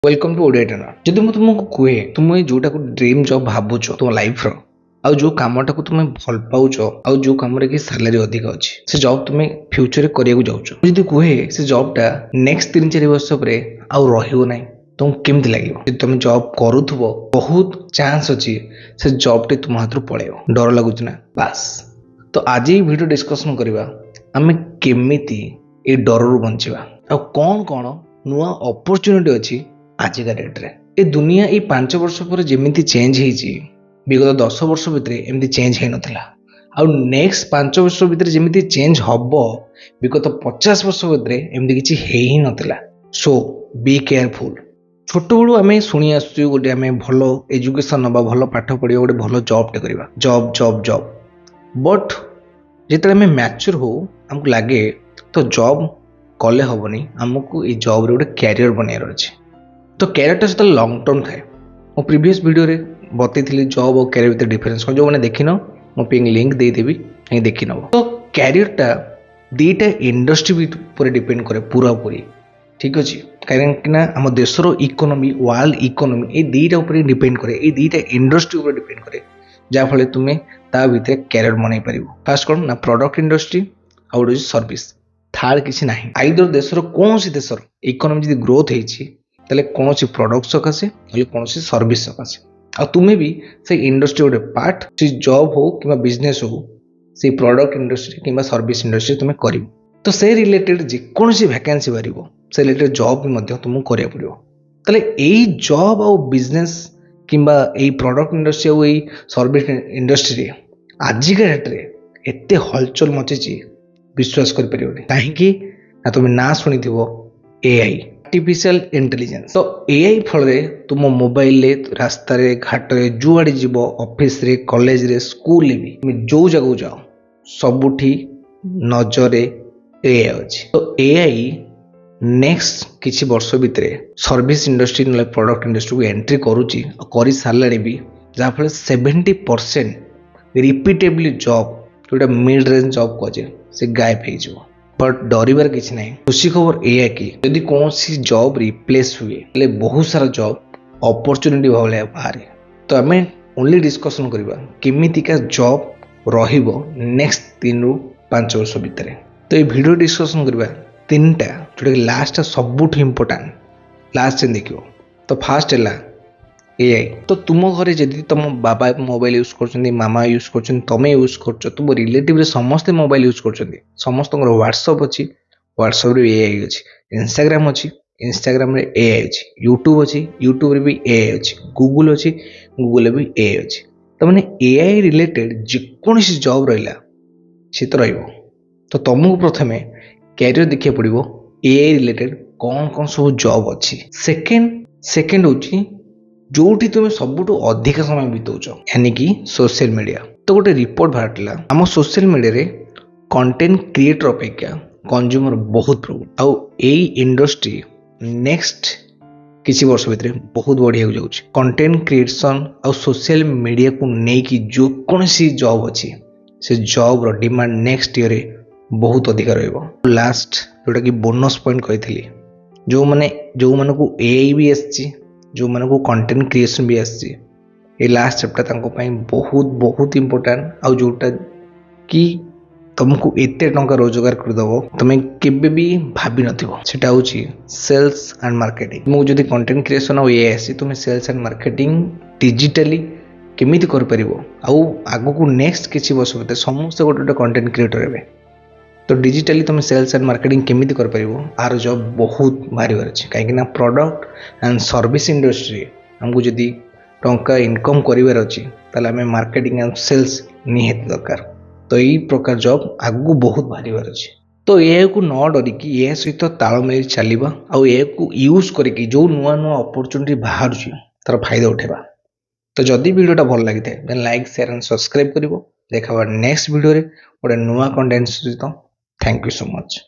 Welcome to Odia trainer. जदि मैं तुमको कहे तुम जोटा ड्रीम जॉब भावुच तुम लाइफ आउ जो कामटा को तुम भल पाउच आउ जो कम की सैलरी अधिक अच्छी से जॉब तुम फ्यूचर करने जाऊँ जदि कहे से जॉबटा नेक्स्ट 3-4 वर्ष पर आउ रही तुमको केमती लगे तुम जॉब करूब बहुत चांस अच्छी से जॉबटे तुम हाथ पलैब डर लगुच ना बास। तो आज ये वीडियो डिस्कशन करवा आम केमिति ए डर बंचा आ कौन कौन नुआ अपॉर्चुनिटी अच्छी आजिका डेट्रे ए दुनिया ये 5 वर्ष पर जमी चेंज होती विगत 10 वर्ष भितर एमती चेंज हो नाला आ नेक्स्ट 5 वर्ष भितर जमी चेंज हम विगत 50 वर्ष भितर एमती किसी ही नाला। सो बी केयरफुल। छोट बड़ू आम शुणी आसु गोटे आम भल एजुकेशन ना भल पाठ पढ़ा गोटे भल जॉबटे करवा जॉब जॉब जॉब बट जिते आम मैच्योर हो आमको लगे तो जॉब कले हेनी आमको ये जॉब रे गोटे कैरियर बनैर अच्छे। तो कैरियरटा से लंग टर्म थाए मो प्रीवियस वीडियो रे बतई जॉब और कैरियर भीतर डिफरेंस जो मैंने देखी न मो पिंग लिंक देदेवी कहीं देखी नब। तो कैरियरटा दीटा इंडस्ट्री पर डिपेंड करे पूरा पूरी ठीक अच्छे कहीं आम देशर इकोनॉमी वर्ल्ड इकोनॉमी ये दीटा उपर डिपेंड करे ये दीटा इंडस्ट्री उपर डिपेंड करे जहाँफल तुम्हें ता भीतर कैरियर बनई पार। फास्ट कौन ना प्रोडक्ट इंडस्ट्री आउ सर्विस थार्ड किसी ना आईदर देशर कौन देशर इकोनॉमी जी ग्रोथ होती कौन प्रोडक्ट सकाशे कौन सर्विस सकाशे आ तुम्हें भी से इंडस्ट्री गोटे पार्ट से जॉब हो कि बिजनेस हो से प्रोडक्ट इंडस्ट्री कि सर्विस इंडस्ट्री तुम्हें कर तो से रिलेटेड जेकोसी वैकेंसी बाहर से रिलेटेड जॉब भी तुमको करा पड़ो ताले यही जॉब आउ बिजनेस किंबा यही प्रोडक्ट इंडस्ट्री आउ यही सर्विस इंडस्ट्री आजिका डेट्रे एते हलचल मची विश्वास कर कहीं तुम ना शुणी एआई आर्टिफिशियल इंटेलिजेंस। तो एआई फल तुम मोबाइल रास्ता घाट जुआड़े जीव ऑफिस रे कॉलेज रे स्कूल भी तुम जो जगह जाओ सबुठी नजर एआई अच्छी। तो एआई नेक्स्ट किसी वर्ष भितर सर्विस इंडस्ट्री ना प्रोडक्ट इंडस्ट्री को एंट्री करुच्ची कर सारे भी जहाँफल 70% रिपीटेबली जॉब जोटा मिड रेंज जॉब कहे से गायब हो बट डरबार किसी ना। खुशी खबर यह कि यदि कौन जॉब रिप्लेस हुए बहुत सारा जॉब अपॉर्चुनिटी भाव बाहर। तो आम ओनली डिस्कसन करवा केमितिका जॉब रहिबो नेक्स्ट 3 ରୁ 5 वर्ष भितर। तो ये वीडियो डिस्कसन करवा 3टा जोटा लास्ट सबुठ इम्पोर्टाट लास्ट देखियो। तो फास्ट है एआई। तो तुम घरे जदि तुम बाबा मोबाइल यूज कर मामा यूज कर तुम यूज कर तुम रिलेटिव समस्ते मोबाइल यूज कर समस्त व्हाट्सअप अच्छी व्हाट्सअप रे एआई अच्छी इंस्टाग्राम अच्छी इंस्टाग्राम रे एआई अच्छी यूट्यूब अच्छी यूट्यूब रे भी एआई अच्छी गूगल अच्छी गूगल भी एआई अच्छी। तो मैंने एआई रिलेटेड जेकोसी जॉब रहा सी तो रही। तो तुमको प्रथम कैरियर देखा पड़ो एआई रिलेटेड कौन कौन सब जॉब अच्छी। सेकेंड हूँ जोटी तुम सबुठ अधिक समय बिताऊच यानी कि सोशल मीडिया। तो गोटे रिपोर्ट बाहर आम सोशल मीडिया रे कंटेंट क्रिएटर अपेक्षा कंज्यूमर बहुत प्रबल आउ यही इंडस्ट्री नेक्स्ट किसी वर्ष भितर बहुत बढ़िया जाऊँच। कंटेंट क्रिएशन आउ सोशल मीडिया को लेकिन जो कौन जॉब अच्छी से जॉब रो डिमांड नेक्स्ट ईयर बहुत अधिक रही। लास्ट जोटा कि बोनस पॉइंट कही जो मैंने को एआई भी आसी जो मन को कंटेंट क्रिएशन भी आसी ये लास्ट चैप्टर बहुत बहुत इंपोर्टेंट आउ जोटा कि तुमको एते टंका रोजगार करदेव तुम केबे भी भाभी नथिबो सेटा होची सेल्स एंड मार्केटिंग। तुमको जदि कंटेंट क्रिएशन और ये आसी तुम सेल्स एंड मार्केटिंग डिजिटली केमिति कर परिबो आउ आगो को नेक्स्ट किछि वर्ष भीतर समस्त गोटे कंटेंट क्रिएटर हेबे। तो डिजिटली तुम सेल्स एंड मार्केटिंग केमिति कर परिबो आर जॉब बहुत बाहर अच्छे कहीं प्रोडक्ट एंड सर्विस इंडस्ट्री हमको जदि टंका इनकम करिवार अच्छी ताले हमें मार्केटिंग एंड सेल्स निहाती दरकार। तो यही प्रकार जॉब आगू बहुत बाहर अच्छे। तो यह को न डरिकी यह सहित तालमेल चलवा आउ यूज करके जो नुआ नुआ अपॉर्चुनिटी बाहर तार फायदा उठेबा। तो जदि वीडियोटा भल लगी था लाइक शेयर एंड सब्सक्राइब करिवो। देखा नेक्स्ट वीडियो रे गोटे नुआ कंटेंट सहित। Thank you so much.